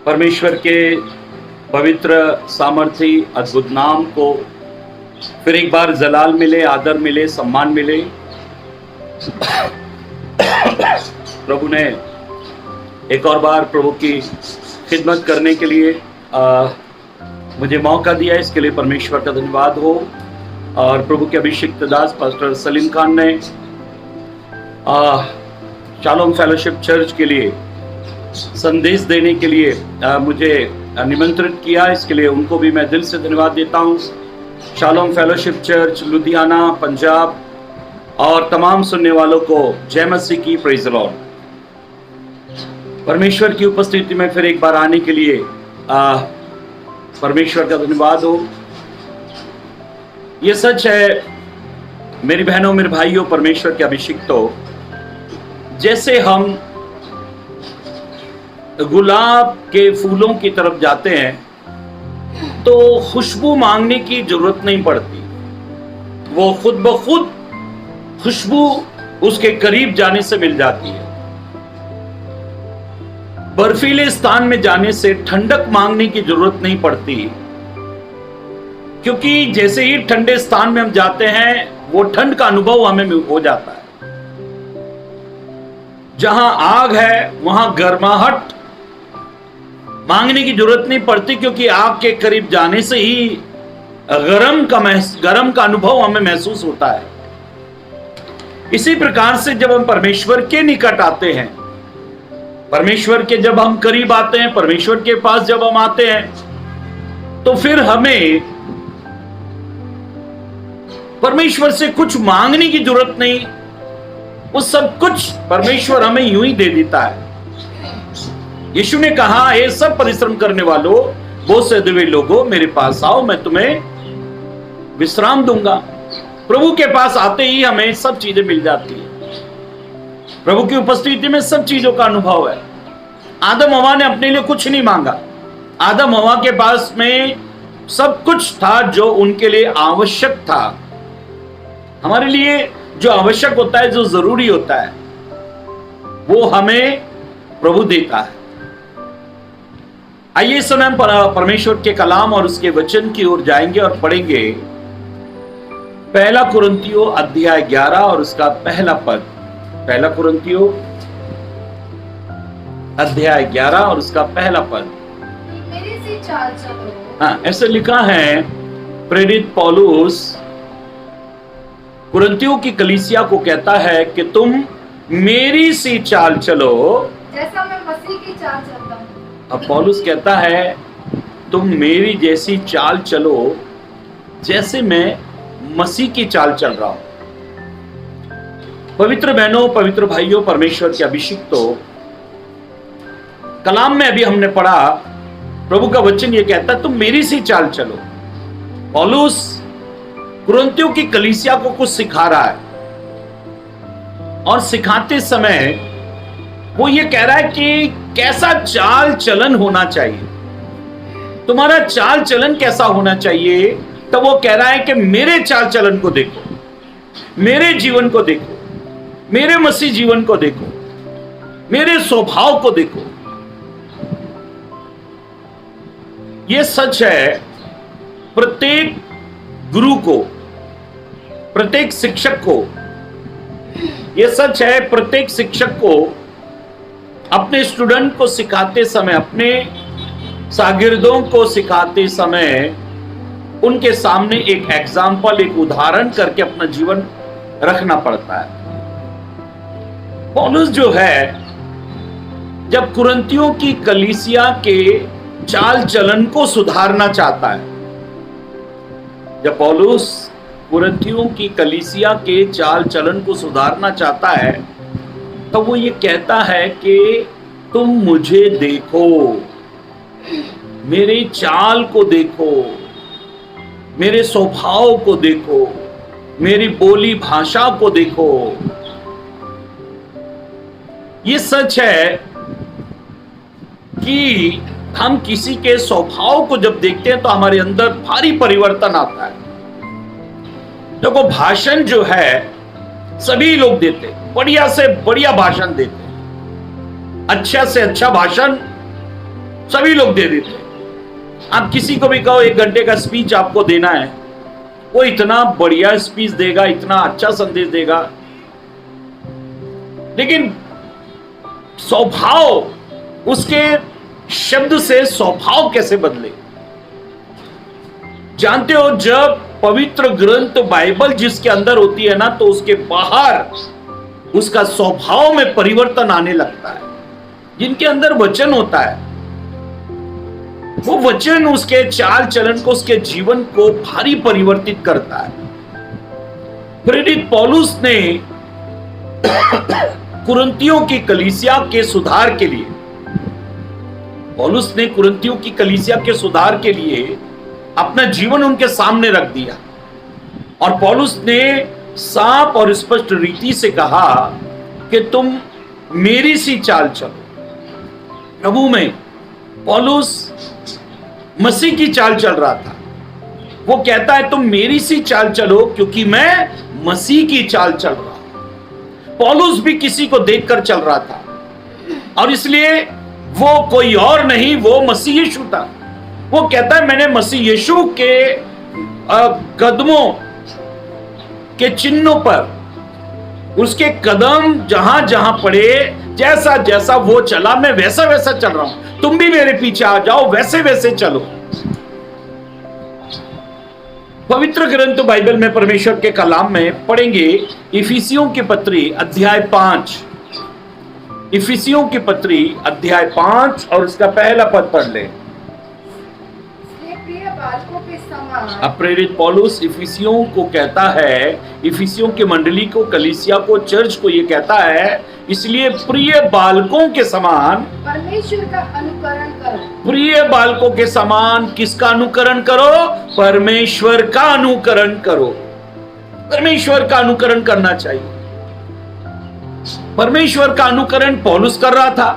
परमेश्वर के पवित्र सामर्थी अद्भुत नाम को फिर एक बार जलाल मिले, आदर मिले, सम्मान मिले। प्रभु ने एक और बार प्रभु की खिदमत करने के लिए मुझे मौका दिया, इसके लिए परमेश्वर का धन्यवाद हो। और प्रभु के अभिषिक्त दास पास्टर सलीम खान ने शालोम फेलोशिप चर्च के लिए संदेश देने के लिए मुझे निमंत्रित किया, इसके लिए उनको भी मैं दिल से धन्यवाद देता हूँ। Shalom fellowship church Ludhiana, Punjab और तमाम सुनने वालों को जय मसीह की, प्रेज द लॉर्ड। परमेश्वर की उपस्थिति में फिर एक बार आने के लिए परमेश्वर का धन्यवाद हो। ये सच है मेरी बहनों, मेरे भाइयों, परमेश्वर के अभिषिक्तों, जैसे हम गुलाब के फूलों की तरफ जाते हैं तो खुशबू मांगने की जरूरत नहीं पड़ती, वो खुद ब खुद खुशबू उसके करीब जाने से मिल जाती है। बर्फीले स्थान में जाने से ठंडक मांगने की जरूरत नहीं पड़ती, क्योंकि जैसे ही ठंडे स्थान में हम जाते हैं वो ठंड का अनुभव हमें हो जाता है। जहां आग है वहां गर्माहट मांगने की जरूरत नहीं पड़ती, क्योंकि आग के करीब जाने से ही गरम का अनुभव हमें महसूस होता है। इसी प्रकार से जब हम परमेश्वर के निकट आते हैं, परमेश्वर के जब हम करीब आते हैं, परमेश्वर के पास जब हम आते हैं, तो फिर हमें परमेश्वर से कुछ मांगने की जरूरत नहीं, वो सब कुछ परमेश्वर हमें यूं ही दे देता है। यीशु ने कहा, हे सब परिश्रम करने वालों, बोझ से हुए लोगों, मेरे पास आओ, मैं तुम्हें विश्राम दूंगा। प्रभु के पास आते ही हमें सब चीजें मिल जाती है। प्रभु की उपस्थिति में सब चीजों का अनुभव है। आदम हवा ने अपने लिए कुछ नहीं मांगा। आदम हवा के पास में सब कुछ था जो उनके लिए आवश्यक था। हमारे लिए जो आवश्यक होता है, जो जरूरी होता है, वो हमें प्रभु देता है। आइए इस समय हम परमेश्वर के कलाम और उसके वचन की ओर जाएंगे और पढ़ेंगे पहला कुरिन्थियों अध्याय 11 और उसका पहला पद। पहला कुरिन्थियों अध्याय 11 और उसका पहला पद। मेरे से चाल चलो। हाँ, ऐसे लिखा है, प्रेरित पौलुस कुरिन्थियों की कलीसिया को कहता है कि तुम मेरी सी चाल चलो जैसा मैं मसीह की चाल चलता हूँ। अब पौलुस कहता है तुम मेरी जैसी चाल चलो जैसे मैं मसीह की चाल चल रहा हूं। पवित्र बहनों, पवित्र भाइयों, परमेश्वर के अभिषिक्तों, कलाम में अभी हमने पढ़ा, प्रभु का वचन ये कहता है तुम मेरी सी चाल चलो। पौलुस कुरिन्थियों की कलीसिया को कुछ सिखा रहा है, और सिखाते समय वो ये कह रहा है कि कैसा चाल चलन होना चाहिए, तुम्हारा चाल चलन कैसा होना चाहिए। तो वो कह रहा है कि मेरे चाल चलन को देखो, मेरे जीवन को देखो, मेरे मसीह जीवन को देखो, मेरे स्वभाव को देखो। ये सच है प्रत्येक गुरु को, प्रत्येक शिक्षक को, ये सच है प्रत्येक शिक्षक को अपने स्टूडेंट को सिखाते समय, अपने शागिर्दों को सिखाते समय उनके सामने एक एग्जाम्पल, एक उदाहरण करके अपना जीवन रखना पड़ता है। पौलुस जो है, जब कुरिन्थियों की कलीसिया के चाल चलन को सुधारना चाहता है, जब पौलुस कुरिन्थियों की कलीसिया के चाल चलन को सुधारना चाहता है, तो वो ये कहता है कि तुम मुझे देखो, मेरी चाल को देखो, मेरे स्वभाव को देखो, मेरी बोली भाषा को देखो। ये सच है कि हम किसी के स्वभाव को जब देखते हैं तो हमारे अंदर भारी परिवर्तन आता है। देखो, भाषण जो है सभी लोग देते, बढ़िया से बढ़िया भाषण देते, अच्छा से अच्छा भाषण सभी लोग दे देते हैं। आप किसी को भी कहो 1 घंटे का स्पीच आपको देना है, वो इतना बढ़िया स्पीच देगा, इतना अच्छा संदेश देगा, लेकिन स्वभाव, उसके शब्द से स्वभाव कैसे बदले? जानते हो, जब पवित्र ग्रंथ बाइबल जिसके अंदर होती है ना, तो उसके बाहर उसका स्वभाव में परिवर्तन आने लगता है। जिनके अंदर वचन होता है, वो वचन उसके चाल चलन को, उसके जीवन को भारी परिवर्तित करता है। प्रेरित पौलुस ने कुरिन्थियों की कलीसिया के सुधार के लिए, पौलुस ने कुरिन्थियों की कलीसिया के सुधार के लिए अपना जीवन उनके सामने रख दिया, और पौलुस ने साफ और स्पष्ट रीति से कहा कि तुम मेरी सी चाल चलो। प्रभु में पौलुस मसीह की चाल चल रहा था। वो कहता है तुम मेरी सी चाल चलो, क्योंकि मैं मसीह की चाल चल रहा हूं। पौलुस भी किसी को देखकर चल रहा था, और इसलिए वो कोई और नहीं, वो मसीह यीशु था। वो कहता है मैंने मसीह यीशु के कदमों के चिन्हों पर, उसके कदम जहां जहां पड़े, जैसा जैसा वो चला, मैं वैसा वैसा चल रहा हूं। तुम भी मेरे पीछे आ जाओ, वैसे वैसे चलो। पवित्र ग्रंथ बाइबल में परमेश्वर के कलाम में पढ़ेंगे इफिसियों की पत्री अध्याय 5, इफिसियों की पत्री अध्याय 5 और उसका पहला पद पढ़ ले। प्रिय बालकों के समान। अब प्रेरित पौलुस इफिसियों को कहता है, इफिसियों की मंडली को, कलीसिया को, चर्च को ये कहता है, इसलिए प्रिय बालकों के समान परमेश्वर का अनुकरण करो। प्रिय बालकों के समान किसका अनुकरण करो? परमेश्वर का अनुकरण करो। परमेश्वर का अनुकरण करना चाहिए। परमेश्वर का अनुकरण पौलुस कर रहा था।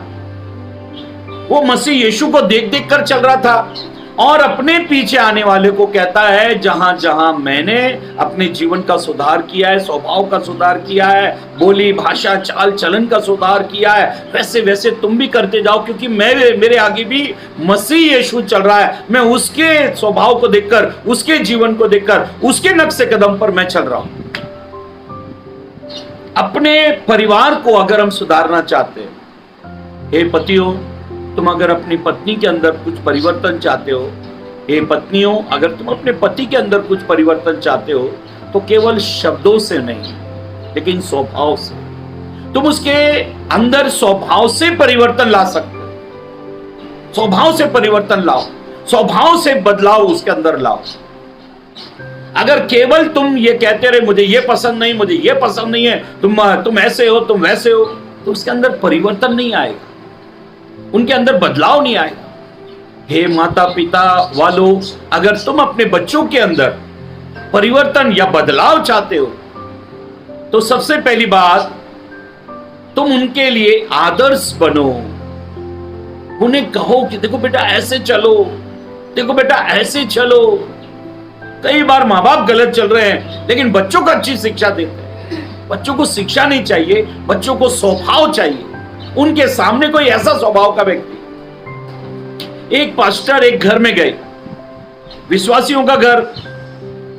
वो मसीह यीशु को देख देख कर चल रहा था, और अपने पीछे आने वाले को कहता है जहां जहां मैंने अपने जीवन का सुधार किया है, स्वभाव का सुधार किया है, बोली भाषा चाल चलन का सुधार किया है, वैसे वैसे तुम भी करते जाओ, क्योंकि मेरे आगे भी मसीह यीशु चल रहा है। मैं उसके स्वभाव को देखकर, उसके जीवन को देखकर, उसके नक्शे कदम पर मैं चल रहा हूं। अपने परिवार को अगर हम सुधारना चाहते हैं, हे पतियों, तुम अगर अपनी पत्नी के अंदर कुछ परिवर्तन चाहते हो, हे पत्नियों, अगर तुम अपने पति के अंदर कुछ परिवर्तन चाहते हो, तो केवल शब्दों से नहीं, लेकिन स्वभाव से। तुम उसके अंदर स्वभाव से परिवर्तन ला सकते हो। स्वभाव से परिवर्तन लाओ, स्वभाव से बदलाव उसके अंदर लाओ। अगर केवल तुम ये कहते रहे मुझे ये पसंद नहीं, मुझे ये पसंद नहीं है, तुम ऐसे हो, तुम वैसे हो, तो उसके अंदर परिवर्तन नहीं आएगा, उनके अंदर बदलाव नहीं आएगा। हे माता पिता वालों, अगर तुम अपने बच्चों के अंदर परिवर्तन या बदलाव चाहते हो, तो सबसे पहली बात, तुम उनके लिए आदर्श बनो। उन्हें कहो कि देखो बेटा ऐसे चलो, देखो बेटा ऐसे चलो। कई बार माँ बाप गलत चल रहे हैं, लेकिन बच्चों को अच्छी शिक्षा देते हैं। बच्चों को शिक्षा नहीं चाहिए, बच्चों को स्वभाव चाहिए। उनके सामने कोई ऐसा स्वभाव का व्यक्ति। एक पास्टर एक घर में गए, विश्वासियों का घर,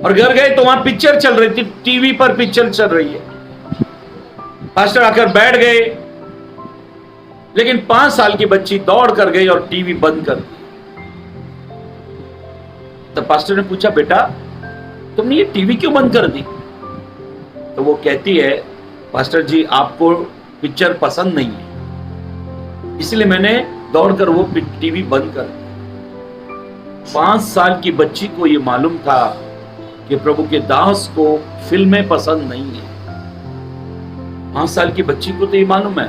और घर गए तो वहां पिक्चर चल रही थी, टीवी पर पिक्चर चल रही है। पास्टर आकर बैठ गए, लेकिन 5 साल की बच्ची दौड़ कर गई और टीवी बंद कर दी। तो पास्टर ने पूछा, बेटा तुमने ये टीवी क्यों बंद कर दी? तो वो कहती है, पास्टर जी आपको पिक्चर पसंद नहीं है, इसलिए मैंने दौड़कर वो टीवी बंद कर दी। 5 साल की बच्ची को ये मालूम था कि प्रभु के दास को फिल्में पसंद नहीं है। 5 साल की बच्ची को तो ये मालूम है,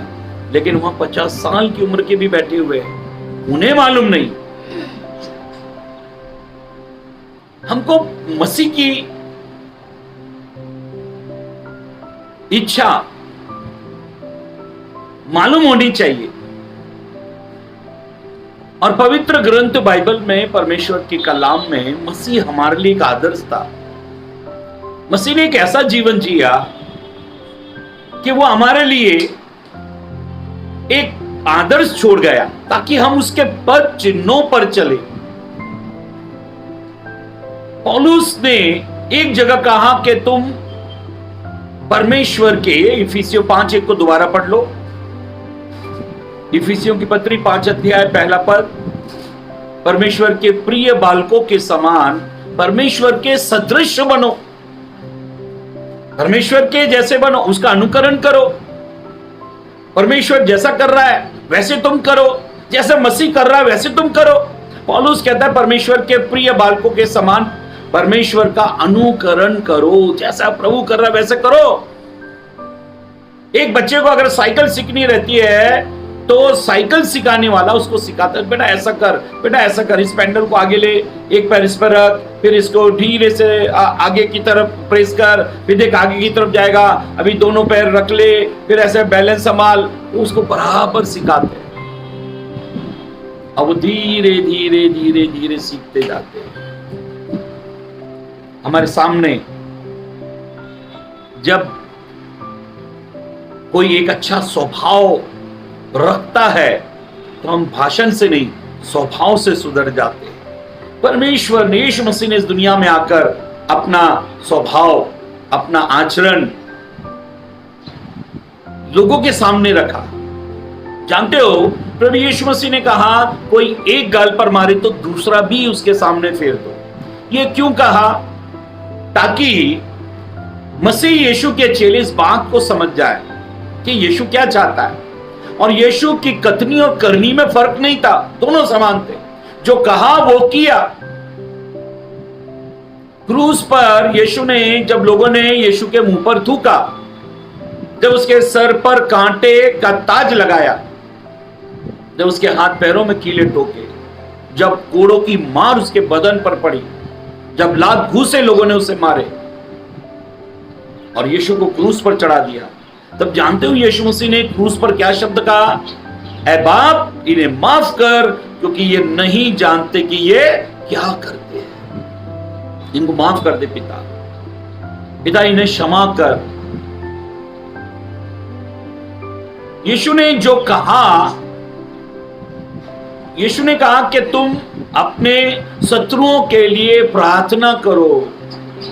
लेकिन वहां 50 साल की उम्र के भी बैठे हुए हैं, उन्हें मालूम नहीं। हमको मसीह की इच्छा मालूम होनी चाहिए। और पवित्र ग्रंथ बाइबल में, परमेश्वर के कलाम में, मसीह हमारे लिए एक आदर्श था। मसीह ने एक ऐसा जीवन जिया कि वो हमारे लिए एक आदर्श छोड़ गया ताकि हम उसके पद चिन्हों पर चले। पौलुस ने एक जगह कहा कि तुम परमेश्वर के, इफिसियों 5:1 को दोबारा पढ़ लो। इफिसियों की पत्री 5 अध्याय 1 पद, परमेश्वर के प्रिय बालकों के समान परमेश्वर के सदृश बनो, परमेश्वर के जैसे बनो, उसका अनुकरण करो। परमेश्वर जैसा कर रहा है वैसे तुम करो, जैसा मसीह कर रहा है वैसे तुम करो। पौलुस कहता है परमेश्वर के प्रिय बालकों के समान परमेश्वर का अनुकरण करो, जैसा प्रभु कर रहा है वैसे करो। एक बच्चे को अगर साइकिल सीखनी रहती है तो साइकिल सिखाने वाला उसको सिखाता है, बेटा ऐसा कर, बेटा ऐसा कर, इस पैडल को आगे ले, एक पैर इस पर रख, फिर इसको धीरे से आगे की तरफ प्रेस कर, फिर देख आगे की तरफ जाएगा, अभी दोनों पैर रख ले, फिर ऐसे बैलेंस संभाल, उसको बराबर सिखाते हैं। अब वो धीरे धीरे धीरे धीरे सीखते जाते हैं। हमारे सामने जब कोई एक अच्छा स्वभाव रखता है तो हम भाषण से नहीं स्वभाव से सुधर जाते हैं। परमेश्वर ने, यीशु मसीह ने इस दुनिया में आकर अपना स्वभाव, अपना आचरण लोगों के सामने रखा। जानते हो प्रभु यीशु मसीह ने कहा कोई एक गाल पर मारे तो दूसरा भी उसके सामने फेर दो। ये क्यों कहा? ताकि मसीह यीशु के चेले इस बात को समझ जाए कि यीशु क्या चाहता है। और यीशु की कथनी और करनी में फर्क नहीं था, दोनों समान थे। जो कहा वो किया। क्रूस पर यीशु ने, जब लोगों ने यीशु के मुंह पर थूका, जब उसके सर पर कांटे का ताज लगाया, जब उसके हाथ पैरों में कीले ठोके, जब कोड़ों की मार उसके बदन पर पड़ी, जब लात घूसे लोगों ने उसे मारे और यीशु को क्रूस पर चढ़ा दिया, तब जानते हो यीशु मसीह ने क्रूस पर क्या शब्द कहा? ऐ बाप इन्हें माफ कर, क्योंकि ये नहीं जानते कि ये क्या करते हैं। इनको माफ कर दे पिता, पिता इन्हें क्षमा कर। यीशु ने जो कहा, यीशु ने कहा कि तुम अपने शत्रुओं के लिए प्रार्थना करो।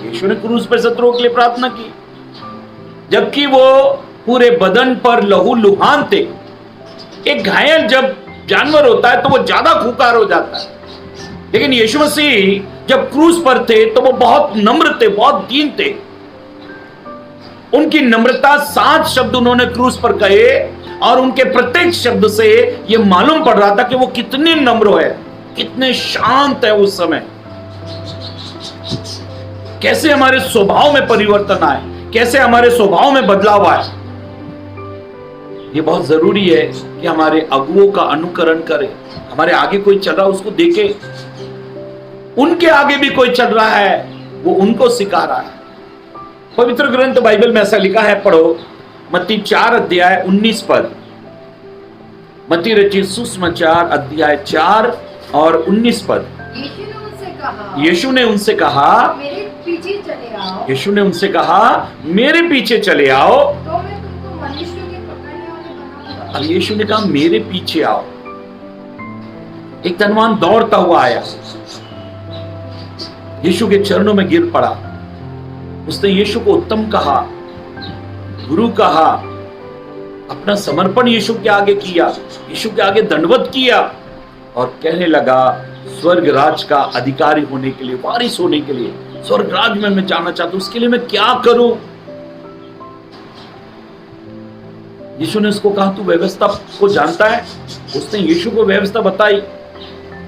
यीशु ने क्रूस पर शत्रुओं के लिए प्रार्थना की, जबकि वो पूरे बदन पर लहू लुहान थे। एक घायल जब जानवर होता है तो वो ज्यादा खूंखार हो जाता है, लेकिन यीशु मसीह जब क्रूस पर थे तो वो बहुत नम्र थे, बहुत दीन थे। उनकी नम्रता, 7 शब्द उन्होंने क्रूस पर कहे और उनके प्रत्येक शब्द से ये मालूम पड़ रहा था कि वो कितने नम्र है, कितने शांत है उस समय। कैसे हमारे स्वभाव में परिवर्तन आए, कैसे हमारे स्वभाव में बदलाव आए। ये बहुत जरूरी है कि हमारे अगुओं का अनुकरण करें। हमारे आगे कोई चल रहा है उसको देखे, उनके आगे भी कोई चल रहा है, वो उनको सिखा रहा है। पवित्र ग्रंथ बाइबल में ऐसा लिखा है, पढ़ो मत्ती 4 अध्याय 19 पद। मत्ती रचित सुसमाचार अध्याय 4 और 19 पद। यीशु ने उनसे कहा मेरे पीछे चले आओ। यीशु ने उनसे कहा मेरे पीछे चले आओ, तो मैं तुमको मनुष्य के पकड़ने वाले बनाऊंगा। अब यीशु ने कहा मेरे पीछे आओ। एक धनवान दौड़ता हुआ आया, यीशु के चरणों में गिर पड़ा। उसने यीशु को उत्तम कहा, गुरु कहा, अपना समर्पण यीशु के आगे किया, यीशु के आगे दंडवत किया और कहने लगा स्वर्ग राज का अधिकारी होने के लिए, वारिस होने के लिए, स्वर्ग राज में मैं जाना चाहता हूं, उसके लिए मैं क्या करूं? यीशु ने उसको कहा तू व्यवस्था को जानता है? उसने यीशु को व्यवस्था बताई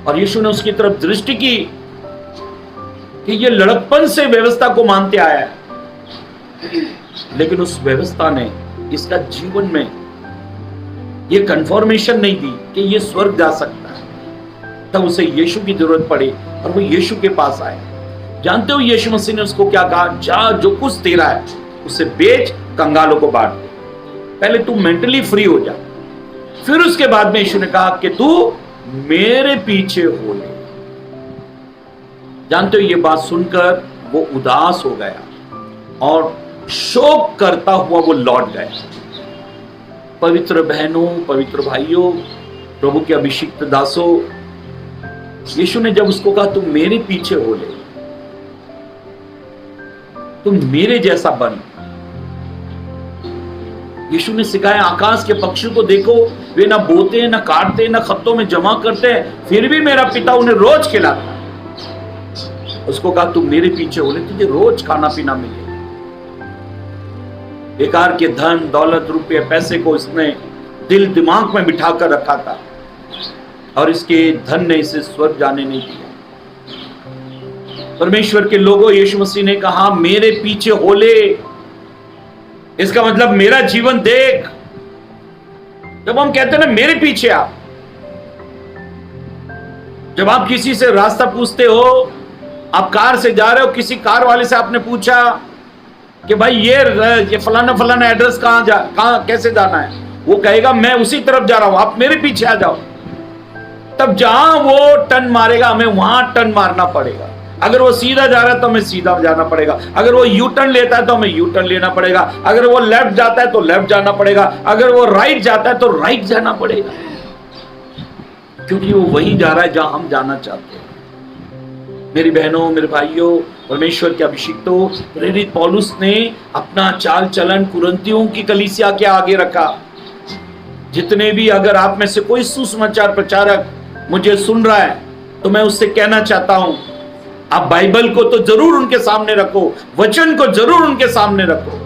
और यीशु ने उसकी तरफ दृष्टि की कि ये लड़कपन से व्यवस्था को मानते आया है, लेकिन उस व्यवस्था ने इसका जीवन में ये कंफर्मेशन नहीं दी कि ये स्वर्ग जा सकता है। तब उसे यीशु की जरूरत पड़ी और वो यीशु के पास आए। जानते हो यीशु मसीह ने उसको क्या कहा? जा, जो कुछ तेरा है उसे बेच, कंगालों को बांट दे। पहले तू मेंटली फ्री हो जा। फिर उसके बाद में यीशु ने कहा कि तू मेरे पीछे हो ले। जानते हो ये बात सुनकर वो उदास हो गया और शोक करता हुआ वो लौट गया। पवित्र बहनों, पवित्र भाइयों, प्रभु के अभिषिक्त दासों, यीशु ने जब उसको कहा तुम मेरे पीछे हो ले, तुम मेरे जैसा बन। यीशु ने सिखाया आकाश के पक्षी को देखो, वे ना बोते हैं, ना काटते हैं, ना खत्तों में जमा करते हैं, फिर भी मेरा पिता उन्हें रोज खिलाता है। उसको कहा तुम मेरे पीछे हो ले, तुझे रोज खाना पीना मिले। बेकार के धन दौलत रुपये पैसे को इसने दिल दिमाग में बिठा कर रखा था और इसके धन ने इसे स्वर्ग जाने नहीं दिया। परमेश्वर के लोगों, यीशु मसीह ने कहा मेरे पीछे हो ले, इसका मतलब मेरा जीवन देख। जब हम कहते हैं ना मेरे पीछे आ, जब आप किसी से रास्ता पूछते हो, आप कार से जा रहे हो, किसी कार वाले से आपने पूछा कि भाई ये फलाना फलाना एड्रेस कहां कैसे जाना है, वो कहेगा मैं उसी तरफ जा रहा हूं, आप मेरे पीछे आ जाओ। तब जहां वो टर्न मारेगा हमें वहां टर्न मारना पड़ेगा। अगर वो सीधा जा रहा है तो हमें सीधा जाना पड़ेगा, अगर वो यू टर्न लेता है तो हमें यू टर्न लेना पड़ेगा, अगर वो लेफ्ट जाता है तो लेफ्ट जाना पड़ेगा, अगर वो राइट जाता है तो राइट जाना पड़ेगा, क्योंकि वो वहीं जा रहा है जहां हम जाना चाहते हैं। मेरी बहनों, मेरे भाइयों, परमेश्वर के अभिषिक्तों, प्रेरित पौलुस ने अपना चाल चलन कुरिन्थियों की कलीसिया के आगे रखा। जितने भी, अगर आप में से कोई सुसमाचार प्रचारक मुझे सुन रहा है तो मैं उससे कहना चाहता हूं, आप बाइबल को तो जरूर उनके सामने रखो, वचन को जरूर उनके सामने रखो,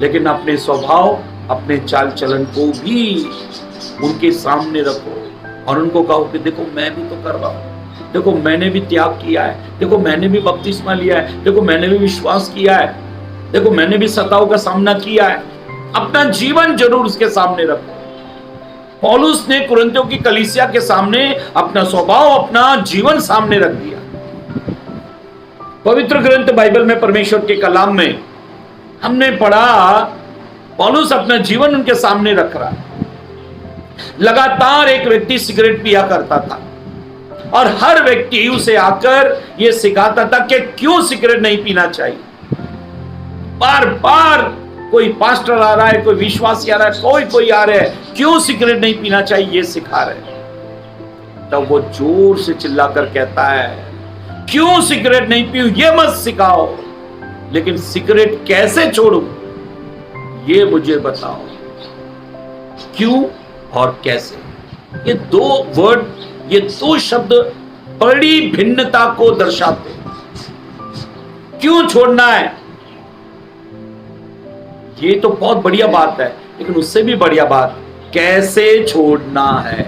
लेकिन अपने स्वभाव, अपने चाल चलन को भी उनके सामने रखो और उनको कहो कि देखो मैं भी तो कर रहा हूं, देखो मैंने भी त्याग किया है, देखो मैंने भी बपतिस्मा लिया है, देखो मैंने भी विश्वास किया है, देखो मैंने भी सताओं का सामना किया है। अपना जीवन जरूर उसके सामने रखो। पौलुस ने कुरिन्थियों की कलीसिया के सामने अपना स्वभाव, अपना जीवन सामने रख दिया। पवित्र ग्रंथ बाइबल में, परमेश्वर के कलाम में हमने पढ़ा, पौलुस अपना जीवन उनके सामने रख रहा है। लगातार एक व्यक्ति सिगरेट पिया करता था और हर व्यक्ति उसे आकर यह सिखाता था कि क्यों सिगरेट नहीं पीना चाहिए। बार बार कोई पास्टर आ रहा है, कोई विश्वासी आ रहा है, कोई आ रहा है, क्यों सिगरेट नहीं पीना चाहिए ये सिखा रहे। तब वो जोर से चिल्लाकर कहता है क्यों सिगरेट नहीं पीऊं ये मत सिखाओ, लेकिन सिगरेट कैसे छोड़ूं ये मुझे बताओ। क्यों और कैसे, ये दो वर्ड, ये दो शब्द बड़ी भिन्नता को दर्शाते हैं। क्यों छोड़ना है ये तो बहुत बढ़िया बात है, लेकिन उससे भी बढ़िया बात कैसे छोड़ना है।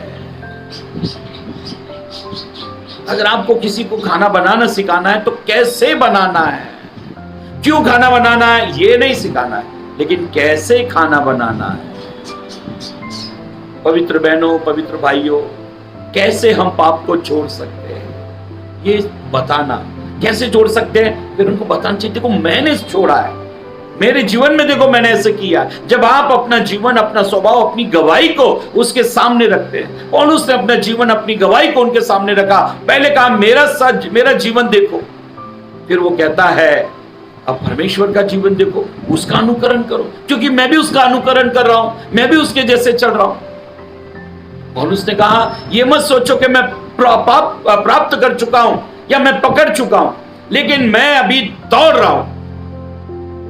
अगर आपको किसी को खाना बनाना सिखाना है तो कैसे बनाना है, क्यों खाना बनाना है ये नहीं सिखाना है, लेकिन कैसे खाना बनाना है। पवित्र बहनों, पवित्र भाइयों, कैसे हम पाप को छोड़ सकते हैं ये बताना, कैसे छोड़ सकते हैं फिर उनको बताना चाहिए। देखो मैंने छोड़ा है, मेरे जीवन में देखो मैंने ऐसे किया। जब आप अपना जीवन, अपना स्वभाव, अपनी गवाही को उसके सामने रखते हैं, पौलुस ने अपना जीवन, अपनी गवाही को उनके सामने रखा। पहले कहा मेरा जीवन देखो, फिर वो कहता है अब परमेश्वर का जीवन देखो, उसका अनुकरण करो, क्योंकि मैं भी उसका अनुकरण कर रहा हूं, मैं भी उसके जैसे चल रहा हूं। पौलुस ने कहा ये मत सोचो कि मैं प्राप्त कर चुका हूं या मैं पकड़ चुका हूं, लेकिन मैं अभी दौड़ रहा हूं।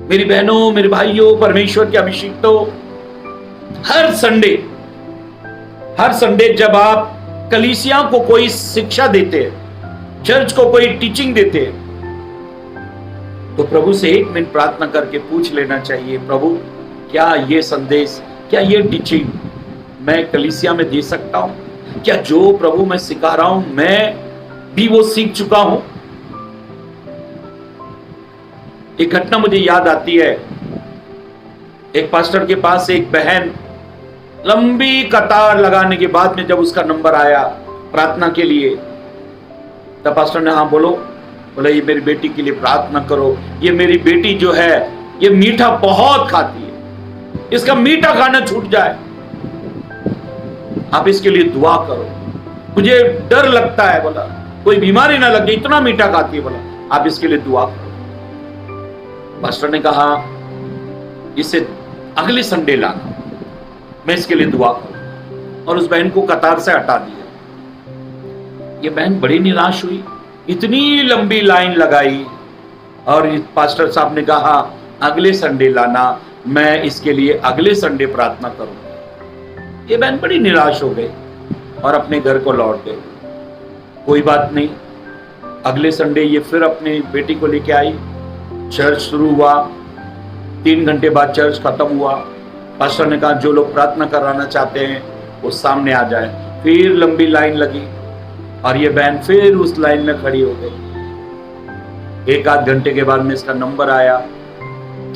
मेरी बहनों, मेरे भाइयों, परमेश्वर के अभिषिक्तों, हर संडे जब आप कलीसिया को कोई शिक्षा देते हैं, चर्च को कोई टीचिंग देते हैं, तो प्रभु से 1 मिनट प्रार्थना करके पूछ लेना चाहिए, प्रभु क्या ये संदेश, क्या ये टीचिंग मैं कलीसिया में दे सकता हूं? क्या जो प्रभु मैं सिखा रहा हूं मैं भी वो सीख चुका हूं? एक घटना मुझे याद आती है। एक पास्टर के पास एक बहन, लंबी कतार लगाने के बाद में जब उसका नंबर आया प्रार्थना के लिए, तब पास्टर ने हाँ बोलो, बोला ये मेरी बेटी के लिए प्रार्थना करो, ये मेरी बेटी जो है ये मीठा बहुत खाती है, इसका मीठा खाना छूट जाए, आप इसके लिए दुआ करो, मुझे डर लगता है, बोला कोई बीमारी ना लगे, इतना मीठा खाती है, बोला आप इसके लिए दुआ करो। पास्टर ने कहा इसे अगले संडे लाना, मैं इसके लिए दुआ करूं, और उस बहन को कतार से हटा दिया। ये बहन बड़ी निराश हुई, इतनी लंबी लाइन लगाई, और पास्टर साहब ने कहा अगले संडे लाना, मैं इसके लिए अगले संडे प्रार्थना करूंगा। ये बहन बड़ी निराश हो गई और अपने घर को लौट गई। कोई बात नहीं, अगले संडे ये फिर अपनी बेटी को लेके आई, चर्च शुरू हुआ। 3 घंटे बाद चर्च खत्म हुआ। पास्टर ने कहा जो लोग प्रार्थना कराना चाहते हैं वो सामने आ जाए। फिर लंबी लाइन लगी और ये बहन फिर उस लाइन में खड़ी हो गई। 1 आध घंटे के बाद में इसका नंबर आया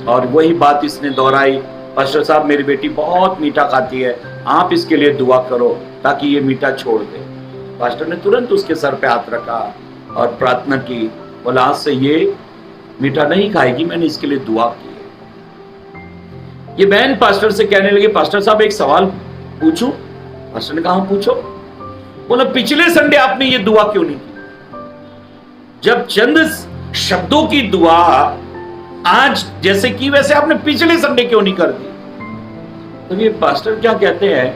और वही बात इसने दोहराई, पास्टर साहब मेरी बेटी बहुत मीठा खाती है, आप इसके लिए दुआ करो ताकि ये मीठा छोड़ दे। पास्टर ने तुरंत उसके सर पे हाथ रखा और प्रार्थना की, बोला आज से ये मीठा नहीं खाएगी, मैंने इसके लिए दुआ की। ये बहन पास्टर से कहने लगी पास्टर साहब एक सवाल पूछूं? पास्टर ने कहा पूछो। बोला पिछले संडे आपने ये दुआ क्यों नहीं की? जब चंद शब्दों की दुआ आज जैसे की वैसे आपने पिछले संडे क्यों नहीं कर दी? तो ये पास्टर क्या कहते हैं,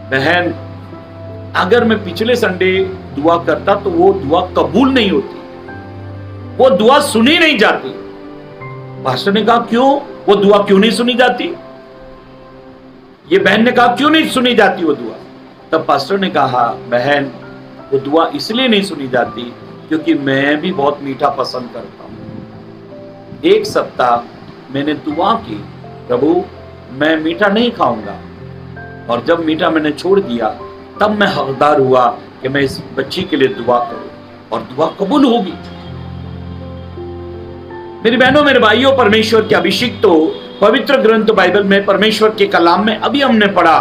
बहन अगर मैं पिछले संडे दुआ करता तो वो दुआ कबूल नहीं होती, वो दुआ सुनी नहीं जाती। पास्टर ने कहा क्यों, वो दुआ क्यों नहीं सुनी जाती? ये बहन ने कहा क्यों नहीं सुनी जाती वो दुआ? तब पास्टर ने कहा बहन वो दुआ इसलिए नहीं सुनी जाती क्योंकि मैं भी बहुत मीठा पसंद करता हूं। 1 सप्ताह मैंने दुआ की प्रभु मैं मीठा नहीं खाऊंगा, और जब मीठा मैंने छोड़ दिया तब मैं हकदार हुआ कि मैं इस बच्ची के लिए दुआ करूं और दुआ कबूल होगी। मेरी बहनों मेरे भाइयों, परमेश्वर के अभिषेक तो पवित्र ग्रंथ बाइबल में परमेश्वर के कलाम में अभी हमने पढ़ा।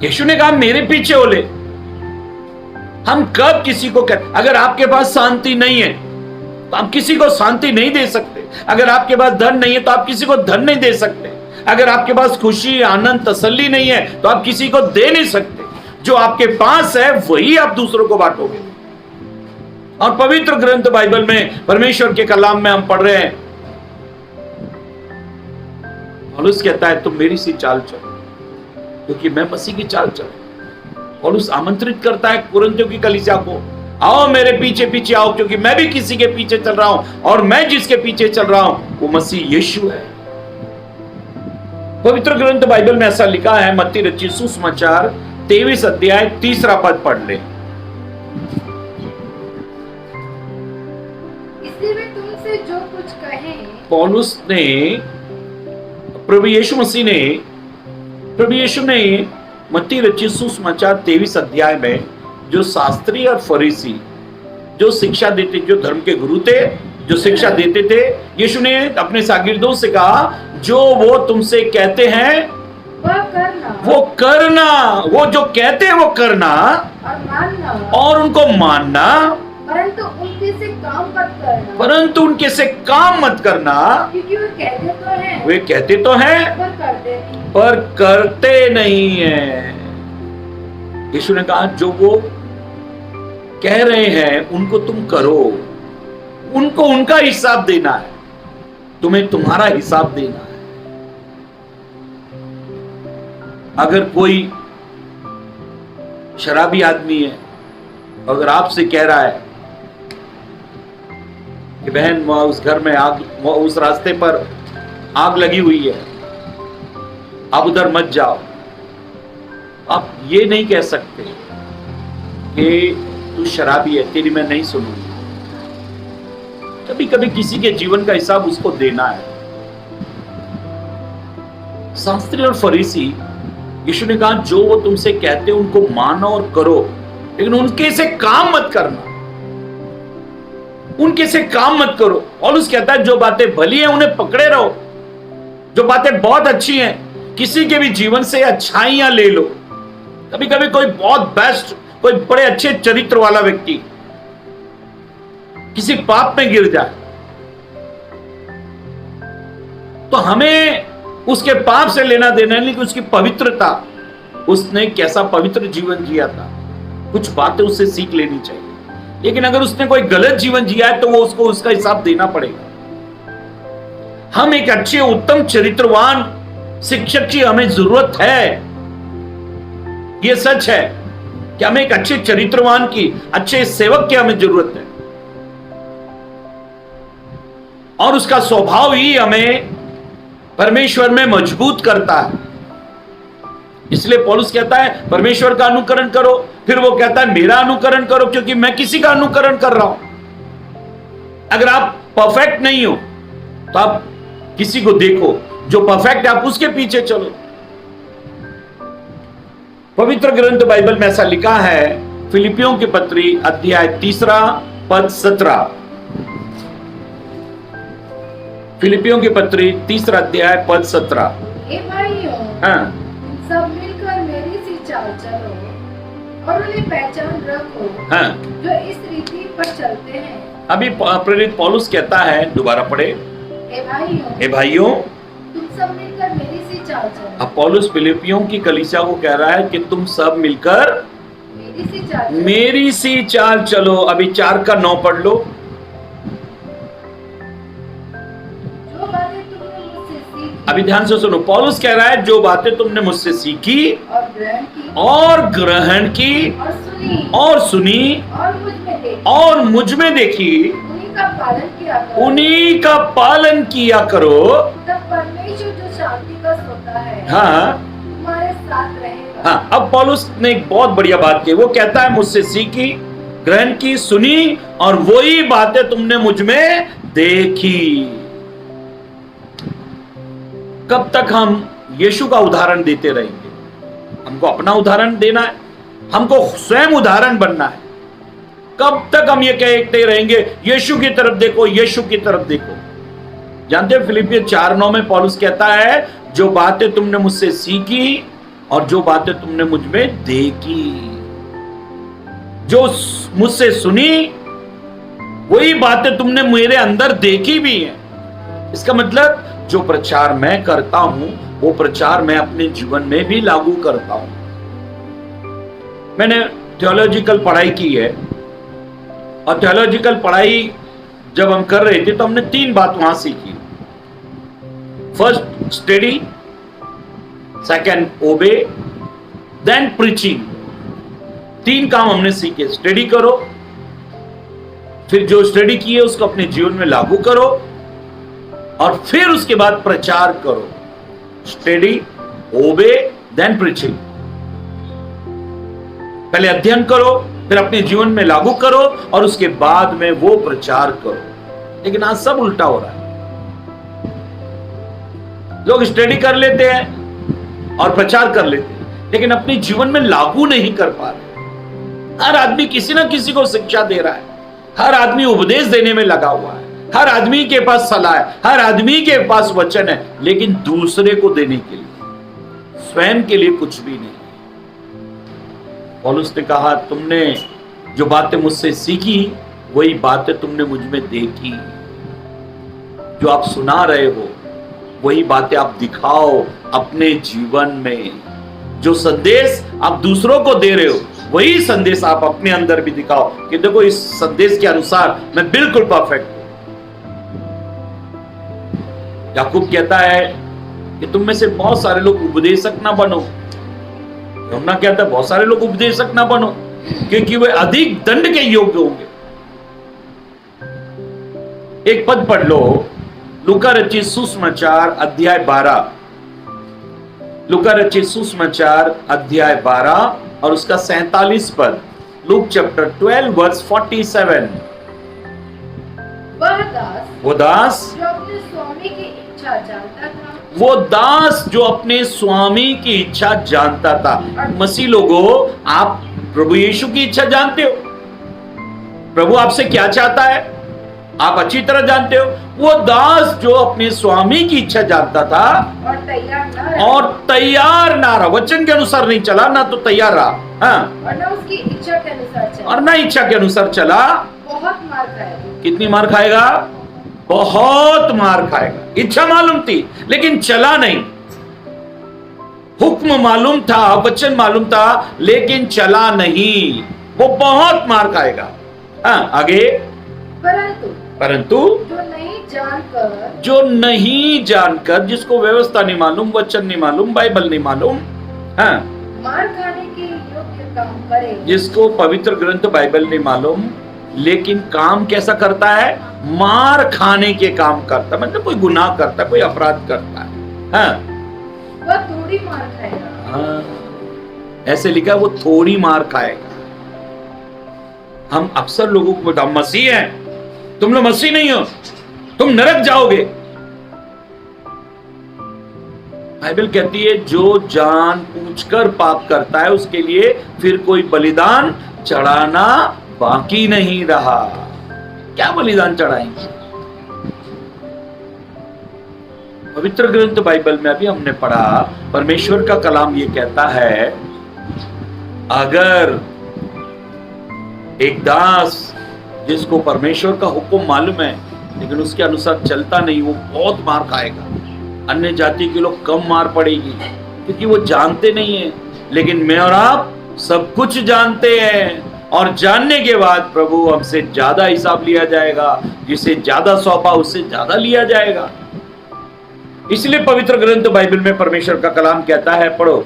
यीशु ने कहा मेरे पीछे हो ले। हम कब किसी को कहते, अगर आपके पास शांति नहीं है तो आप किसी को शांति नहीं दे सकते। अगर आपके पास धन नहीं है तो आप किसी को धन नहीं दे सकते। अगर आपके पास खुशी आनंद तसल्ली नहीं है तो आप किसी को दे नहीं सकते। जो आपके पास है वही आप दूसरों को बांटोगे। और पवित्र ग्रंथ बाइबल में परमेश्वर के कलाम में हम पढ़ रहे हैं, पौलुस कहता है तुम मेरी सी चाल चलो क्योंकि मैं मसीह की चाल चलूं। पौलुस आमंत्रित करता है कुरिन्थियों की कलीसिया को, आओ मेरे पीछे पीछे आओ क्योंकि मैं भी किसी के पीछे चल रहा हूं, और मैं जिसके पीछे चल रहा हूं वो मसीह यीशु है। पवित्र ग्रंथ बाइबल में ऐसा लिखा है, मत्ती रचित सुसमाचार 23 अध्याय 3 पद पढ़ ले। इसलिए वे तुमसे जो कुछ कहें, पौलुस ने प्रभु यीशु ने मत्ती रचित सुसमाचार 23 अध्याय में जो शास्त्री और फरीसी जो शिक्षा देते, जो धर्म के गुरु थे, जो शिक्षा देते थे, यीशु ने अपने शागिर्दों से कहा जो वो तुमसे कहते हैं वो करना, वो जो कहते हैं वो करना और उनको मानना, परंतु उनके से काम मत करना, परंतु उनके से काम मत करना, क्योंकि वे कहते तो हैं पर करते नहीं हैं। यीशु ने कहा जो वो कह रहे हैं उनको तुम करो, उनको उनका हिसाब देना है, तुम्हें तुम्हारा हिसाब देना है। अगर कोई शराबी आदमी है, अगर आपसे कह रहा है कि बहन वहां उस घर में आग, उस रास्ते पर आग लगी हुई है, आप उधर मत जाओ, आप ये नहीं कह सकते कि तू शराबी है, तेरी मैं नहीं सुनूंगी। कभी कभी किसी के जीवन का हिसाब उसको देना है। शास्त्री और फरीसी, यीशु ने कहा जो वो तुमसे कहते हैं उनको मानो और करो, लेकिन उनके से काम मत करना, उनके से काम मत करो। और उस कहता है जो बातें भली हैं उन्हें पकड़े रहो, जो बातें बहुत अच्छी हैं, किसी के भी जीवन से अच्छाइयां ले लो। कभी कभी कोई बहुत बेस्ट, कोई बड़े अच्छे चरित्र वाला व्यक्ति किसी पाप में गिर जाए तो हमें उसके पाप से लेना देना नहीं, उसकी पवित्रता, उसने कैसा पवित्र जीवन जिया था, कुछ बातें उससे सीख लेनी चाहिए। लेकिन अगर उसने कोई गलत जीवन जिया है तो वो उसको उसका हिसाब देना पड़ेगा। हम एक अच्छे उत्तम चरित्रवान शिक्षक की हमें जरूरत है। यह सच है कि हमें एक अच्छे चरित्रवान की, अच्छे सेवक की हमें जरूरत है, और उसका स्वभाव ही हमें परमेश्वर में मजबूत करता है। इसलिए पौलुस कहता है परमेश्वर का अनुकरण करो, फिर वो कहता है मेरा अनुकरण करो, क्योंकि मैं किसी का अनुकरण कर रहा हूं। अगर आप परफेक्ट नहीं हो तो आप किसी को देखो जो परफेक्ट है, आप उसके पीछे चलो। पवित्र ग्रंथ बाइबल में ऐसा लिखा है, फिलिपियों की पत्री अध्याय 3 पद 17। फिलिपियों की पत्री 3 अध्याय पद 17। हे भाइयों, हाँ, सब मिलकर मेरी सी चाल चलो और उन्हें पहचान रखो हाँ। जो इस रीति पर चलते हैं। अभी प्रेरित पौलुस कहता है, दोबारा पढ़े, हे भाइयों तुम सब मिलकर मेरी सी चाल चलो। अब पौलुस फिलिपियों की कलीसिया को कह रहा है कि तुम सब मिलकर मेरी सी चाल चलो। मेरी सी चाल चलो। अभी 4 का 9 पढ़ लो। जो बातें तुमने मुझसे सीखी अभी ध्यान से सुनो, पौलुस कह रहा है जो बातें तुमने मुझसे सीखी और ग्रहण की और और सुनी सुनी और मुझ में देखी उन्हीं उन्हीं का पालन किया करो। का पालन किया करो। तब परमेश्वर जो शांति का सोता है हाँ तुम्हारे साथ रहेगा। हाँ। अब पौलुस ने एक बहुत बढ़िया बात की। वो कहता है मुझसे सीखी, ग्रहण की, सुनी और वही बातें तुमने मुझ में देखी। कब तक हम यीशु का उदाहरण देते रहेंगे? हमको अपना उदाहरण देना है, हमको स्वयं उदाहरण बनना है। कब तक हम ये कहते रहेंगे यीशु की तरफ देखो, यीशु की तरफ देखो? जानते हो फिलिपियर 4:9 में पौलुस कहता है जो बातें तुमने मुझसे सीखी और जो बातें तुमने मुझ में देखी, जो मुझसे सुनी, वही बातें तुमने मेरे अंदर देखी भी है। इसका मतलब जो प्रचार मैं करता हूं वो प्रचार मैं अपने जीवन में भी लागू करता हूं। मैंने थियोलॉजिकल पढ़ाई की है, और थियोलॉजिकल पढ़ाई जब हम कर रहे थे तो हमने 3 बात वहां सीखी। First study, second obey, then preaching. 3 काम हमने सीखे। स्टडी करो, फिर जो स्टडी की है उसको अपने जीवन में लागू करो, और फिर उसके बाद प्रचार करो। स्टडी, ओबे, देन प्रीचिंग। पहले अध्ययन करो, फिर अपने जीवन में लागू करो, और उसके बाद में वो प्रचार करो। लेकिन आज सब उल्टा हो रहा है। लोग स्टडी कर लेते हैं और प्रचार कर लेते हैं, लेकिन अपने जीवन में लागू नहीं कर पा रहे। हर आदमी किसी ना किसी को शिक्षा दे रहा है, हर आदमी उपदेश देने में लगा हुआ है, हर आदमी के पास सलाह है, हर आदमी के पास वचन है, लेकिन दूसरे को देने के लिए, स्वयं के लिए कुछ भी नहीं। पौलुस ने कहा तुमने जो बातें मुझसे सीखी वही बातें तुमने मुझ में देखी। जो आप सुना रहे हो वही बातें आप दिखाओ अपने जीवन में। जो संदेश आप दूसरों को दे रहे हो वही संदेश आप अपने अंदर भी दिखाओ कि देखो इस संदेश के अनुसार मैं बिल्कुल परफेक्ट हूं। याकूब कहता है कि तुम में से बहुत सारे लोग उपदेशक ना बनो। यूहन्ना कहता है बहुत सारे लोग उपदेशक ना बनो, क्योंकि वे अधिक दंड के योग्य होंगे। एक पद पढ़ लो, लूका रचित सुसमाचार अध्याय 12। लूका रचित सुसमाचार अध्याय 12 और उसका 47 पद। Luke chapter 12 verse 47। वो दास जो अपने स्वामी की इच्छा जानता था, वो दास जो अपने स्वामी की इच्छा जानता था। मसीह लोगों, आप प्रभु यीशु की इच्छा जानते हो? प्रभु आपसे क्या चाहता है आप अच्छी तरह जानते हो। वो दास जो अपने स्वामी की इच्छा जानता था और तैयार ना रहा, वचन के अनुसार नहीं चला, ना तो तैयार रहा, हाँ, और ना उसकी इच्छा के अनुसार चला, और ना इच्छा के अनुसार चला, बहुत मार खाएगा। कितनी मार खाएगा? बहुत मार खाएगा। इच्छा मालूम थी लेकिन चला नहीं, हुक्म मालूम था, वचन मालूम था, लेकिन चला नहीं, वो बहुत मार खाएगा। हाँ, आगे। परंतु परंतु जो नहीं जानकर, जिसको व्यवस्था नहीं मालूम, वचन नहीं मालूम, बाइबल नहीं मालूम, हाँ, मार खाने के योग्य काम करे, जिसको पवित्र ग्रंथ बाइबल नहीं मालूम, लेकिन काम कैसा करता है? मार खाने के काम करता, मतलब कोई गुनाह करता, कोई अपराध करता है, हाँ, वह थोड़ी मार खाएगा। हाँ, ऐसे लिखा, वो थोड़ी मार खाएगा। हम अक्सर लोगों को बताओ, मसीह हैं, तुम लोग मसीह नहीं हो, तुम नरक जाओगे। बाइबल कहती है जो जान पूछकर पाप करता है उसके लिए फिर कोई बलिदान चढ़ाना बाकी नहीं रहा। क्या बलिदान चढ़ाएंगे? पवित्र ग्रंथ बाइबल में अभी हमने पढ़ा, परमेश्वर का कलाम ये कहता है, अगर एक दास जिसको परमेश्वर का हुक्म मालूम है लेकिन उसके अनुसार चलता नहीं, वो बहुत मार खाएगा। अन्य जाति के लोग कम मार पड़ेगी क्योंकि वो जानते नहीं है, लेकिन मैं और आप सब कुछ जानते हैं, और जानने के बाद प्रभु हमसे ज्यादा हिसाब लिया जाएगा। जिसे ज्यादा सौंपा उससे ज्यादा लिया जाएगा। इसलिए पवित्र ग्रंथ बाइबल में परमेश्वर का कलाम कहता है, पढ़ो,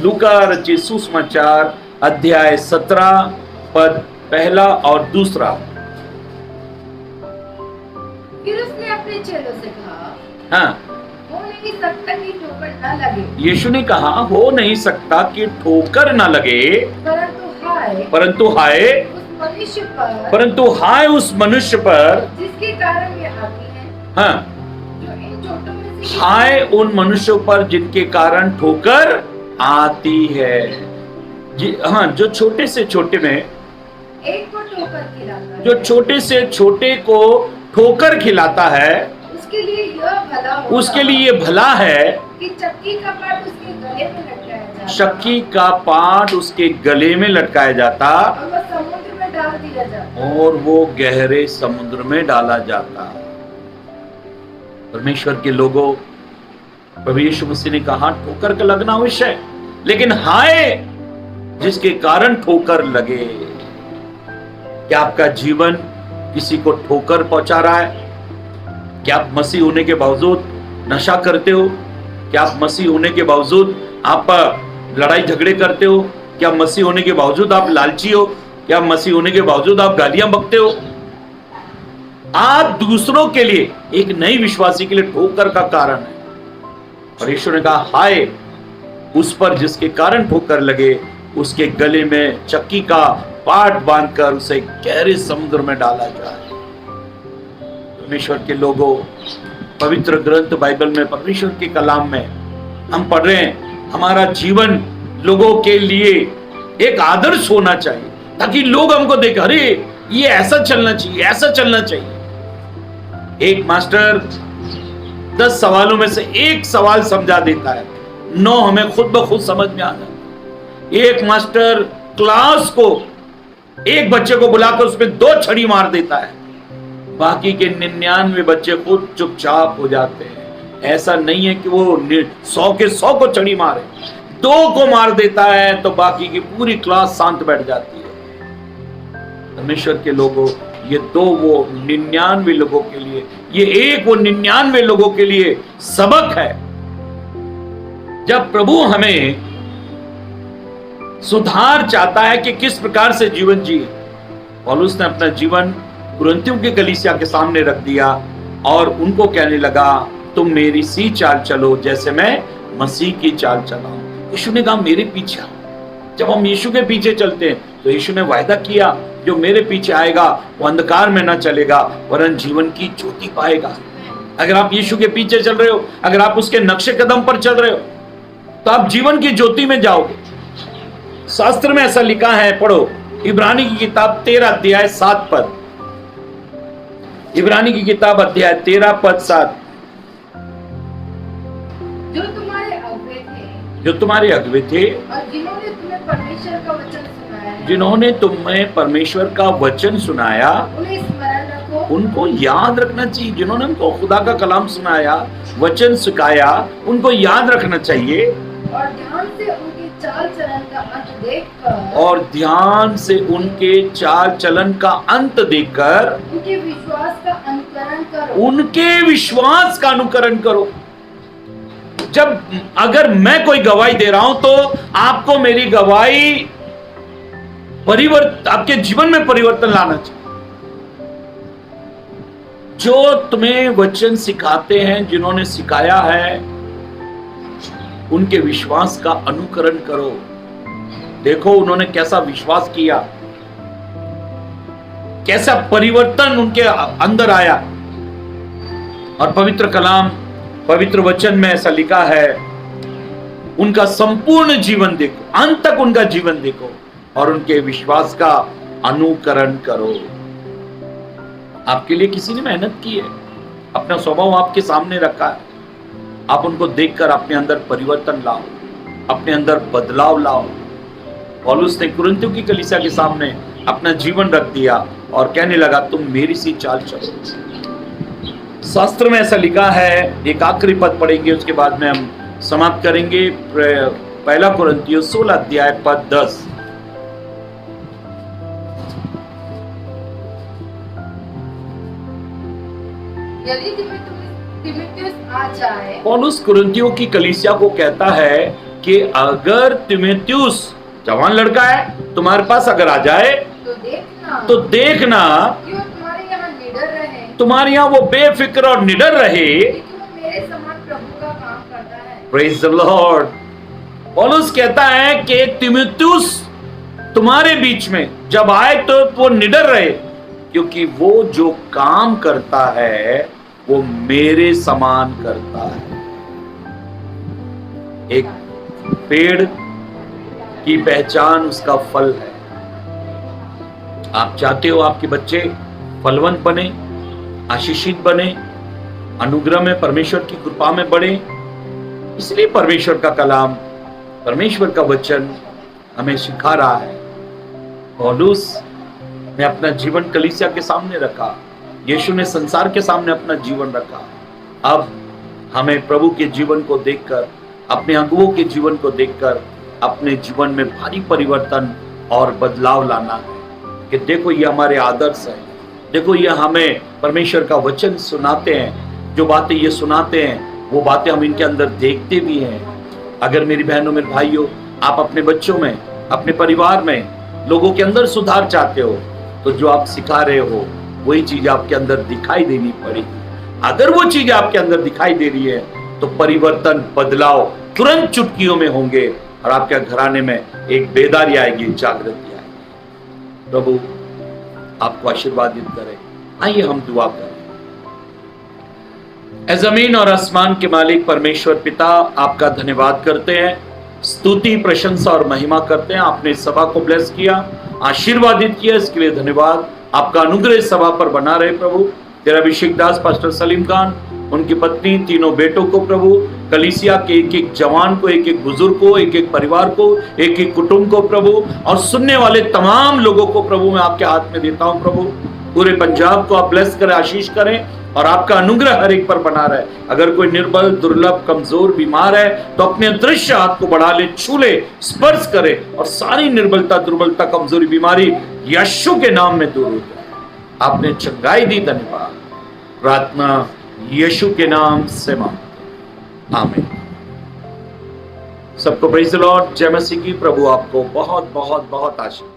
लूका रचित सुसमाचार अध्याय 17 पद 1 और 2। फिर उसने अपने चेलों से कहा, हाँ, हो नहीं सकता कि ठोकर न लगे। यीशु ने कहा, हो नहीं सकता कि ठोकर न लगे, परंतु हाय उस मनुष्य पर जिसके कारण ये आती है। हाँ, जो इन चोटों में से हाय उन मनुष्यों पर जिनके कारण ठोकर आती है। हाँ, जो छोटे से छोटे में एक को ठोकर खिलाता है, जो छोटे से छोटे को ठोकर खिलाता है, उसके लिए यह भला होता, उसके लिए भला है कि चक्की का पाट उसके गले में लटकाया जाता, चक्की का पाट उसके गले में लटकाया जाता और वह समुद्र में डाल दिया जाता, और वो गहरे समुद्र में डाला जाता। परमेश्वर के लोगों, प्रभु यीशु मसीह ने कहा, ठोकर का लगना अवश्य है, लेकिन हाय जिसके कारण ठोकर लगे। क्या आपका जीवन किसी को ठोकर पहुंचा रहा है? क्या आप मसीह होने के बावजूद नशा करते हो? क्या आप मसीह होने के बावजूद आप लड़ाई झगड़े करते हो? क्या मसीह होने के बावजूद आप लालची हो? क्या मसीह होने के बावजूद आप गालियां बकते हो? आप दूसरों के लिए, एक नई विश्वासी के लिए ठोकर का कारण है। और यीशु ने कहा, हाय उस पर जिसके कारण ठोकर लगे, उसके गले में चक्की का पाट बांधकर उसे गहरे समुद्र में डाला जाए। परमेश्वर के लोगों, पवित्र ग्रंथ बाइबल में, परमेश्वर के कलाम में हम पढ़ रहे हैं, हमारा जीवन लोगों के लिए एक आदर्श होना चाहिए, ताकि लोग हमको देखें, अरे ये ऐसा चलना चाहिए, ऐसा चलना चाहिए। एक मास्टर 10 सवालों में से एक सवाल समझा देता है, 9 हमें खुद ब खुद समझ में आ जाता है। एक मास्टर क्लास को, एक बच्चे को बुलाकर उसमें 2 छड़ी मार देता है, बाकी के 99 बच्चे खुद चुपचाप हो जाते हैं। ऐसा नहीं है कि वो 100 के 100 को छड़ी मारे, 2 को मार देता है तो बाकी की पूरी क्लास शांत बैठ जाती है। परमेश्वर के लोगों, ये 2 वो 99 लोगों के लिए, ये एक वो 99 लोगों के लिए सबक है। जब प्रभु हमें सुधार चाहता है कि किस प्रकार से जीवन जिए, पौलुस ने अपना जीवन कुरिन्थियों की कलीसिया के सामने रख दिया और उनको कहने लगा, तुम मेरी सी चाल चलो जैसे मैं मसीह की चाल चला हूं। यीशु ने कहा, मेरे पीछे आओ। जब हम यीशु के पीछे चलते हैं तो यीशु ने वायदा किया, जो मेरे पीछे आएगा वो अंधकार में ना चलेगा वरन जीवन की ज्योति पाएगा। अगर आप यीशु के पीछे चल रहे हो, अगर आप उसके नक्शे कदम पर चल रहे हो, तो आप जीवन की ज्योति में जाओगे। शास्त्र में ऐसा लिखा है, पढ़ो, इब्रानी की किताब 13 अध्याय 7 पद। इब्रानी की किताब अध्याय 13 पद 7। जो तुम्हारे अगुवे थे, जो तुम्हारे अगुवे थे और जिन्होंने तुम्हें परमेश्वर का वचन सुनाया है, जिन्होंने तुम्हें परमेश्वर का वचन सुनाया, उन्हें स्मरण रखो, उनको याद रखना चाहिए। जिन्होंने हमको खुदा का कलाम सुनाया, वचन सिखाया, उनको याद रखना चाहिए। और ध्यान से उनके चाल चलन का अंत देखकर, और ध्यान से उनके चाल चलन का अंत देखकर उनके विश्वास का उनके विश्वास का अनुकरण करो। जब अगर मैं कोई गवाही दे रहा हूं तो आपको मेरी गवाही आपके जीवन में परिवर्तन लाना चाहिए। जो तुम्हें वचन सिखाते हैं, जिन्होंने सिखाया है, उनके विश्वास का अनुकरण करो। देखो उन्होंने कैसा विश्वास किया, कैसा परिवर्तन उनके अंदर आया। और पवित्र कलाम, पवित्र वचन में ऐसा लिखा है, उनका संपूर्ण जीवन देखो, अंत तक उनका जीवन देखो और उनके विश्वास का अनुकरण करो। आपके लिए किसी ने मेहनत की है, अपना स्वभाव आपके सामने रखा है, आप उनको देखकर अपने अंदर परिवर्तन लाओ, अपने अंदर बदलाव लाओ। पौलुस ने कुरिन्थियों की कलीसिया के सामने अपना जीवन रख दिया और कहने लगा, तुम मेरी सी चाल चलो। शास्त्र में ऐसा लिखा है, एक आखिरी पद पढ़ेंगे, उसके बाद में हम समाप्त करेंगे। पहला कुरिन्थियों 16 अध्याय पद 10। यदि तीमुथियुस आ जाए, पौलुस कुरिन्थियों की कलीसिया को कहता है कि अगर तीमुथियुस जवान लड़का है तुम्हारे पास अगर आ जाए तो देखना कि वो तुम्हारे यहाँ निडर रहे, तुम्हारे यहाँ वो बेफिक्र और निडर रहे, क्योंकि वो मेरे समान प्रभु का काम करता है। Praise the Lord. पौलुस कहता है कि तीमुथियुस तुम्हारे बीच में जब आए तो वो निडर रहे, क्योंकि वो जो काम करता है वो मेरे समान करता है। एक पेड़ की पहचान उसका फल है। आप चाहते हो आपके बच्चे फलवंत बने, आशीषित बने, अनुग्रह में परमेश्वर की कृपा में बढ़े, इसलिए परमेश्वर का कलाम, परमेश्वर का वचन हमें सिखा रहा है। पौलुस ने अपना जीवन कलीसिया के सामने रखा, यीशु ने संसार के सामने अपना जीवन रखा। अब हमें प्रभु के जीवन को देखकर, अपने अगुओं के जीवन को देखकर अपने जीवन में भारी परिवर्तन और बदलाव लाना है कि देखो ये हमारे आदर्श है, देखो ये हमें परमेश्वर का वचन सुनाते हैं, जो बातें ये सुनाते हैं वो बातें हम इनके अंदर देखते भी हैं। अगर मेरी बहनों मेरे भाइयों, आप अपने बच्चों में, अपने परिवार में, लोगों के अंदर सुधार चाहते हो तो जो आप सिखा रहे हो वही चीज आपके अंदर दिखाई देनी पड़ेगी। अगर वो चीज आपके अंदर दिखाई दे रही है तो परिवर्तन, बदलाव तुरंत चुटकियों में होंगे और आपके घराने में एक बेदारी आएगी, जागृति आएगी। प्रभु आपको आशीर्वादित करे। आइए हम दुआ करें। ऐ जमीन और आसमान के मालिक परमेश्वर पिता, आपका धन्यवाद करते हैं, स्तुति, प्रशंसा और महिमा करते हैं। आपने इस सभा को ब्लेस किया, आशीर्वादित किया, इसके लिए धन्यवाद। आपका अनुग्रह इस सभा पर बना रहे प्रभु। तेरा अभिषेक दास पास्टर सलीम खान, उनकी पत्नी, तीनों बेटों को प्रभु, कलीसिया के एक एक जवान को, एक एक बुजुर्ग को, एक एक परिवार को, एक एक कुटुंब को प्रभु, और सुनने वाले तमाम लोगों को प्रभु मैं आपके हाथ में देता हूं प्रभु। पूरे पंजाब को आप ब्लेस करें, आशीष करें और आपका अनुग्रह हर एक पर बना रहे। अगर कोई निर्बल, दुर्लभ, कमजोर, बीमार है तो अपने दृश्य हाथ को बढ़ा ले, छू ले, स्पर्श करे और सारी निर्बलता, दुर्बलता, कमजोरी, बीमारी यीशु के नाम में दूर हो जाए। आपने चंगाई दी, धन्यवाद। प्रार्थना यीशु के नाम से मांगते, आमीन। सबको प्रेज़ द लॉर्ड, जय मसीह की। प्रभु आपको बहुत बहुत बहुत आशीष